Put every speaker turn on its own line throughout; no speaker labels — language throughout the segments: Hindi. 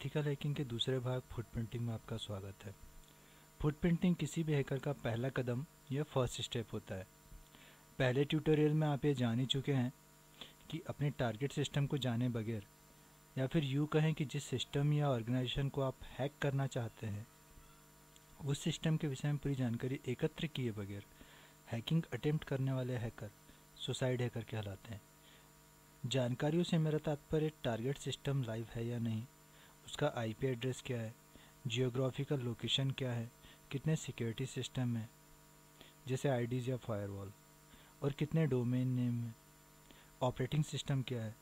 एथिकल हैकिंग के दूसरे भाग फुटप्रिंटिंग में आपका स्वागत है। फुटप्रिंटिंग किसी भी हैकर का पहला कदम या फर्स्ट स्टेप होता है। पहले ट्यूटोरियल में आप ये जान ही चुके हैं कि अपने टारगेट सिस्टम को जाने बगैर या फिर यूँ कहें कि जिस सिस्टम या ऑर्गेनाइजेशन को आप हैक करना चाहते हैं उस सिस्टम के विषय में पूरी जानकारी एकत्र किए बगैर हैकिंग अटेम्प्ट करने वाले हैकर सुसाइड हैकर कहलाते हैं। जानकारियों से मेरा तात्पर्य टारगेट सिस्टम लाइव है या नहीं, उसका आईपी एड्रेस क्या है, जियोग्राफिकल लोकेशन क्या है, कितने सिक्योरिटी सिस्टम हैं जैसे आईडीज़ या फायरवॉल, और कितने डोमेन नेम हैं, ऑपरेटिंग सिस्टम क्या है,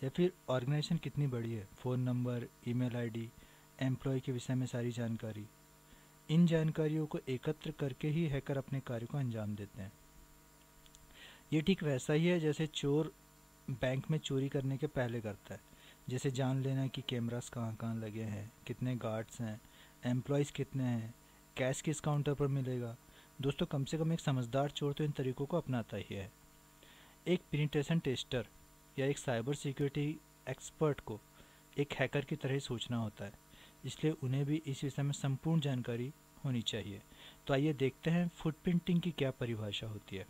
या फिर ऑर्गेनाइजेशन कितनी बड़ी है, phone number, email ID, employ के विषय में सारी जानकारी। इन जानकारियों को एकत्र करके ही हैकर अपने कार्य को अंजाम देते हैं। ये ठीक वैसा ही है जैसे चोर बैंक में चोरी करने के पहले करता है, जैसे जान लेना कि कैमरास कहाँ कहाँ लगे हैं, कितने गार्ड्स हैं, एम्प्लॉयज़ कितने हैं, कैश किस काउंटर पर मिलेगा। दोस्तों, कम से कम एक समझदार चोर तो इन तरीकों को अपनाता ही है। एक पेनिट्रेशन टेस्टर या एक साइबर सिक्योरिटी एक्सपर्ट को एक हैकर की तरह ही सोचना होता है, इसलिए उन्हें भी इस विषय में संपूर्ण जानकारी होनी चाहिए। तो आइए देखते हैं फुटप्रिंटिंग की क्या परिभाषा होती है।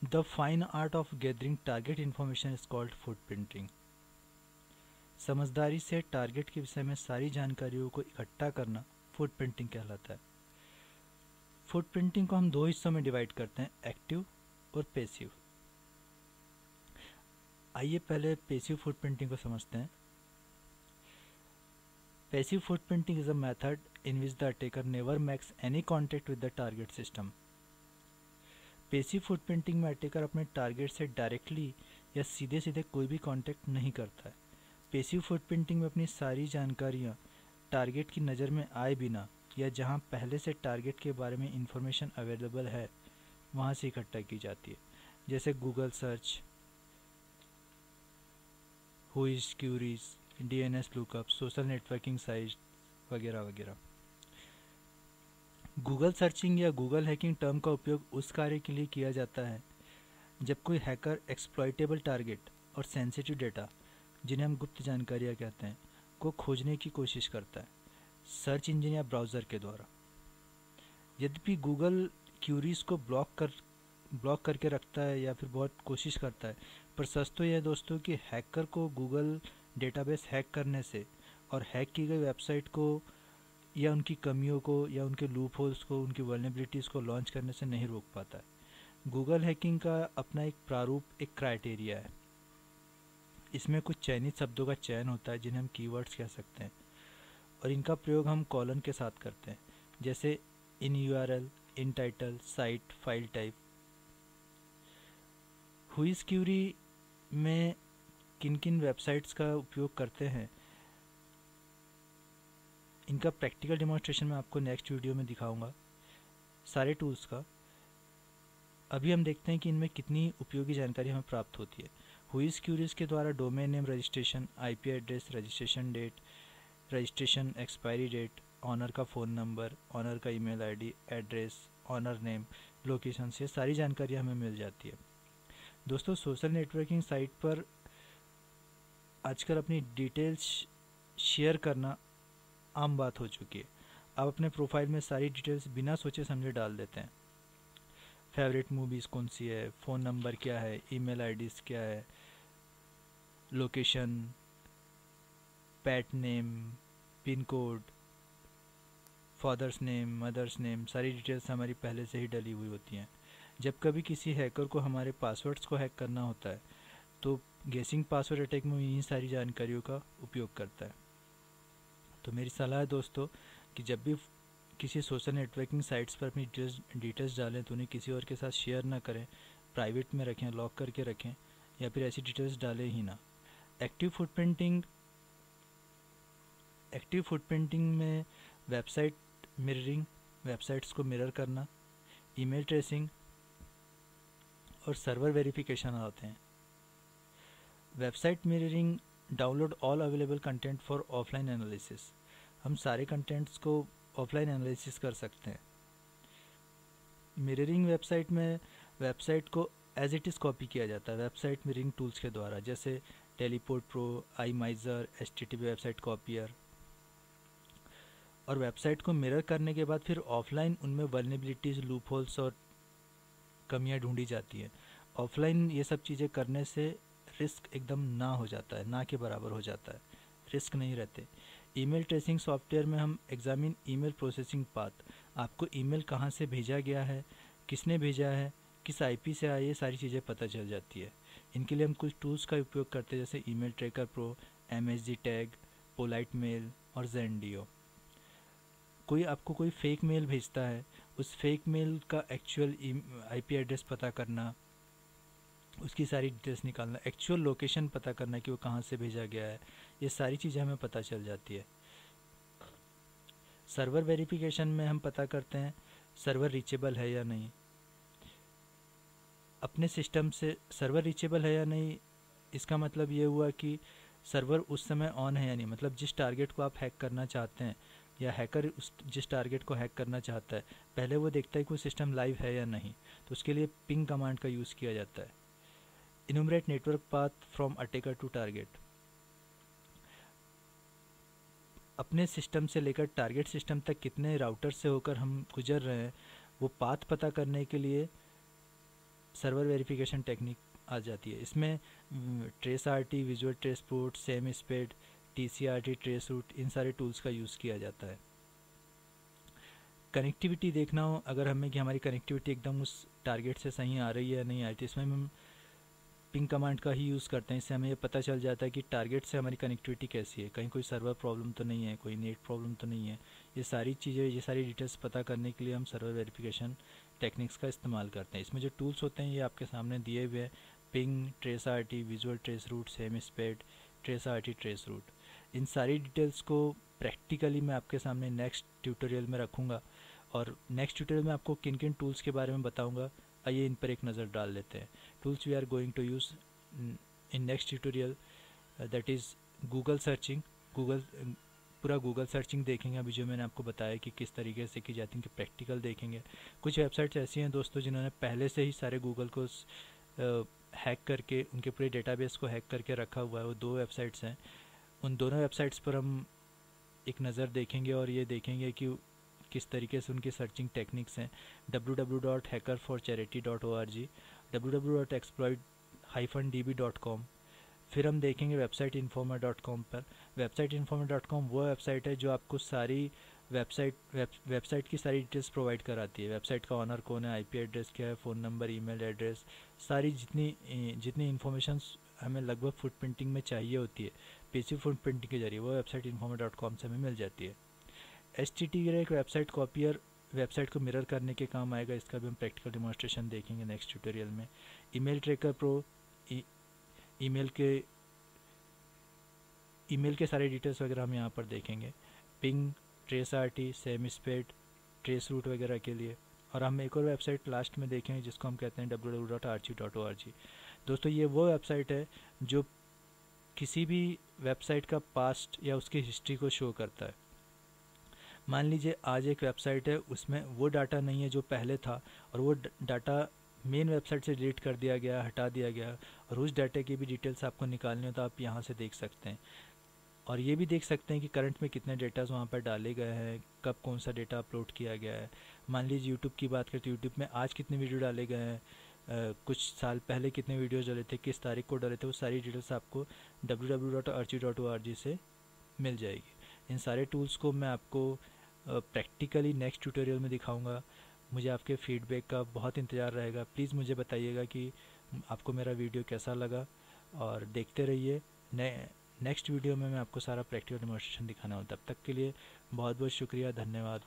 The fine art of gathering target information is called footprinting. समझदारी से टारगेट के विषय में सारी जानकारियों को इकट्ठा करना फुटप्रिंटिंग कहलाता है। फुटप्रिंटिंग को हम दो हिस्सों में डिवाइड करते हैं, एक्टिव और पैसिव। आइए पहले पैसिव फुटप्रिंटिंग को समझते हैं। Passive footprinting is a method in which the attacker never makes any contact with the target system. Passive footprinting में अटैकर अपने टारगेट से डायरेक्टली या सीधे सीधे कोई भी कांटेक्ट नहीं करता है। पैसिव फुटप्रिंटिंग में अपनी सारी जानकारियाँ टारगेट की नज़र में आए बिना या जहाँ पहले से टारगेट के बारे में इंफॉर्मेशन अवेलेबल है वहाँ से इकट्ठा की जाती है, जैसे Google search, whois queries, DNS lookup, social networking site वगैरह वगैरह। गूगल सर्चिंग या गूगल हैकिंग टर्म का उपयोग उस कार्य के लिए किया जाता है जब कोई हैकर एक्सप्लॉइटेबल टारगेट और सेंसिटिव डेटा, जिन्हें हम गुप्त जानकारियाँ कहते हैं, को खोजने की कोशिश करता है सर्च इंजन या ब्राउज़र के द्वारा। यद्यपि गूगल क्यूरीज को ब्लॉक करके रखता है या फिर बहुत कोशिश करता है, पर सच तो यह है दोस्तों कि हैकर को गूगल डेटाबेस हैक करने से और हैक की गई वेबसाइट को या उनकी कमियों को या उनके लूप होल्स को, उनकी वल्नरेबिलिटीज़ को लॉन्च करने से नहीं रोक पाता है। गूगल हैकिंग का अपना एक प्रारूप, एक क्राइटेरिया है। इसमें कुछ चयनित शब्दों का चयन होता है जिन्हें हम कीवर्ड्स कह सकते हैं, और इनका प्रयोग हम कॉलन के साथ करते हैं, जैसे in URL, in title, site, file type. Whois query में किन किन वेबसाइट्स का उपयोग करते हैं, इनका प्रैक्टिकल डेमोन्स्ट्रेशन मैं आपको नेक्स्ट वीडियो में दिखाऊंगा, सारे टूल्स का। अभी हम देखते हैं कि इनमें कितनी उपयोगी जानकारी हमें प्राप्त होती है। हुइज क्यूरीज के द्वारा domain name registration, IP address, registration date, registration expiry date, owner का फ़ोन नंबर, ऑनर का email ID, address, owner name, location से सारी जानकारी हमें मिल जाती है। दोस्तों, सोशल नेटवर्किंग साइट पर आजकल अपनी डिटेल्स शेयर करना आम बात हो चुकी है। आप अपने प्रोफाइल में सारी डिटेल्स बिना सोचे समझे डाल देते हैं। फेवरेट मूवीज़ कौन सी है, फ़ोन नंबर क्या है, ईमेल आईडीज़ क्या है, location, pet name, pin code, father's name, mother's name, सारी डिटेल्स हमारी पहले से ही डली हुई होती हैं। जब कभी किसी हैकर को हमारे पासवर्ड्स को हैक करना होता है तो गेसिंग पासवर्ड अटैक में इन्हीं सारी जानकारियों का उपयोग करता है। तो मेरी सलाह है दोस्तों कि जब भी किसी सोशल नेटवर्किंग साइट्स पर अपनी डिटेल्स डालें तो उन्हें किसी और के साथ शेयर ना करें, प्राइवेट में रखें, लॉक करके रखें, या फिर ऐसी डिटेल्स डालें ही ना। एक्टिव फुटप्रिंटिंग में वेबसाइट मिररिंग, वेबसाइट्स को मिरर करना, ईमेल ट्रेसिंग और सर्वर वेरिफिकेशन आते हैं। Website mirroring, download all available content for offline analysis. हम सारे कंटेंट्स को ऑफलाइन एनालिसिस कर सकते हैं। मिररिंग वेबसाइट में वेबसाइट को एज इट इज़ कॉपी किया जाता है वेबसाइट मिररिंग टूल्स के द्वारा, जैसे teleport pro, iMiser, HTTP website copier. और वेबसाइट को मिरर करने के बाद फिर ऑफलाइन उनमें वल्नरेबिलिटीज़, लूपहोल्स और कमियां ढूंढी जाती हैं। ऑफलाइन ये सब चीज़ें करने से रिस्क एकदम ना हो जाता है, ना के बराबर हो जाता है, रिस्क नहीं रहते। ईमेल ट्रेसिंग सॉफ्टवेयर में हम एग्जामिन ईमेल प्रोसेसिंग पाथ, आपको ईमेल कहाँ से भेजा गया है, किसने भेजा है, किस आईपी से आया, ये सारी चीज़ें पता चल जाती है। इनके लिए हम कुछ टूल्स का उपयोग करते हैं, जैसे email tracker pro, MSG tag, polite mail और ज़ेंडियो। कोई आपको कोई फेक मेल भेजता है, उस फेक मेल का एक्चुअल आईपी एड्रेस पता करना, उसकी सारी डिटेल्स निकालना, एक्चुअल लोकेशन पता करना कि वो कहाँ से भेजा गया है, ये सारी चीज़ें हमें पता चल जाती है। सर्वर वेरिफिकेशन में हम पता करते हैं सर्वर रीचेबल है या नहीं। अपने सिस्टम से सर्वर रीचेबल है या नहीं, इसका मतलब ये हुआ कि सर्वर उस समय ऑन है या नहीं, मतलब जिस टारगेट को आप हैक करना चाहते हैं या हैकर जिस टारगेट को हैक करना चाहता है, पहले वो देखता है कि वो सिस्टम लाइव है या नहीं, तो उसके लिए पिंग कमांड का यूज़ किया जाता है। Enumerate network path from attacker to target, अपने सिस्टम से लेकर टारगेट सिस्टम तक कितने राउटर से होकर हम गुजर रहे हैं, वो पाथ पता करने के लिए सर्वर वेरिफिकेशन टेक्निक आ जाती है। इसमें trace RT, visual trace port, Sam Spade, TCRT, trace route, इन सारे टूल्स का यूज़ किया जाता है। कनेक्टिविटी देखना हो अगर हमें कि हमारी कनेक्टिविटी एकदम उस टारगेट से सही आ रही है या नहीं आ रही, तो इसमें हम पिंग कमांड का ही यूज़ करते हैं। इससे हमें ये पता चल जाता है कि टारगेट से हमारी कनेक्टिविटी कैसी है, कहीं कोई सर्वर प्रॉब्लम तो नहीं है, कोई नेट प्रॉब्लम तो नहीं है। ये सारी चीज़ें, ये सारी डिटेल्स पता करने के लिए हम सर्वर वेरिफिकेशन टेक्निक्स का इस्तेमाल करते हैं। इसमें जो टूल्स होते हैं ये आपके सामने दिए हुए हैं, ping, trace RT, visual trace route, Sam Spade, trace RT, trace route. इन सारी डिटेल्स को प्रैक्टिकली मैं आपके सामने नेक्स्ट ट्यूटोरियल में रखूँगा, और नेक्स्ट ट्यूटोरियल में आपको किन किन टूल्स के बारे में बताऊँगा, आइए इन पर एक नज़र डाल लेते हैं। Tools we are going to use in next tutorial, that is Google searching. पूरा गूगल सर्चिंग देखेंगे, अभी जो मैंने आपको बताया कि किस तरीके से की जाती है, कि प्रैक्टिकल देखेंगे। कुछ वेबसाइट्स ऐसी हैं दोस्तों जिन्होंने पहले से ही सारे गूगल को हैक करके, उनके पूरे डेटाबेस को हैक करके रखा हुआ है। वो 2 वेबसाइट्स हैं, उन दोनों वेबसाइट्स पर हम एक नज़र देखेंगे और ये देखेंगे कि किस तरीके से उनकी सर्चिंग टेक्निक्स हैं। www.hackerforcharity.org, www.exploit-db.com। फिर हम देखेंगे वेबसाइट इन्फॉर्मर.com पर। वेबसाइट इन्फॉर्मर.com वो वेबसाइट है जो आपको सारी वेबसाइट की सारी डिटेल्स प्रोवाइड कराती है। वेबसाइट का ऑनर कौन है, आईपी एड्रेस क्या है, फ़ोन नंबर, ईमेल एड्रेस, सारी जितनी इन्फॉर्मेशंस हमें लगभग फुटप्रिंटिंग में चाहिए होती है, पैसिव फुटप्रिंटिंग के जरिए, वो वेबसाइट इन्फॉर्मर.com से हमें मिल जाती है। HTTP एक वेबसाइट कॉपियर वेबसाइट को मिरर करने के काम आएगा, इसका भी हम प्रैक्टिकल डेमोन्स्ट्रेशन देखेंगे नेक्स्ट ट्यूटोरियल में। ईमेल ट्रैकर प्रो, ईमेल के सारे डिटेल्स वगैरह हम यहाँ पर देखेंगे। Ping, trace RT, Sam Spade, trace route वगैरह के लिए। और हम एक और वेबसाइट लास्ट में देखेंगे जिसको हम कहते हैं www.archive.org। दोस्तों ये वो वेबसाइट है जो किसी भी वेबसाइट का पास्ट या उसकी हिस्ट्री को शो करता है। मान लीजिए आज एक वेबसाइट है, उसमें वो डाटा नहीं है जो पहले था, और वो डाटा मेन वेबसाइट से डिलीट कर दिया गया, हटा दिया गया, और उस डाटा की भी डिटेल्स आपको निकालनी हो तो आप यहाँ से देख सकते हैं। और ये भी देख सकते हैं कि करंट में कितने डेटाज वहाँ पर डाले गए हैं, कब कौन सा डेटा अपलोड किया गया है। मान लीजिए यूट्यूब की बात करें तो यूट्यूब में आज कितने वीडियो डाले गए हैं, कुछ साल पहले कितने वीडियोज़ डाले थे, किस तारीख को डाले थे, वो सारी डिटेल्स आपको www.archive.org से मिल जाएगी। इन सारे टूल्स को मैं आपको प्रैक्टिकली नेक्स्ट ट्यूटोरियल में दिखाऊंगा। मुझे आपके फीडबैक का बहुत इंतज़ार रहेगा। प्लीज़ मुझे बताइएगा कि आपको मेरा वीडियो कैसा लगा, और देखते रहिए। नेक्स्ट वीडियो में मैं आपको सारा प्रैक्टिकल डेमोन्स्ट्रेशन दिखाना हूँ। तब तक के लिए बहुत बहुत शुक्रिया, धन्यवाद।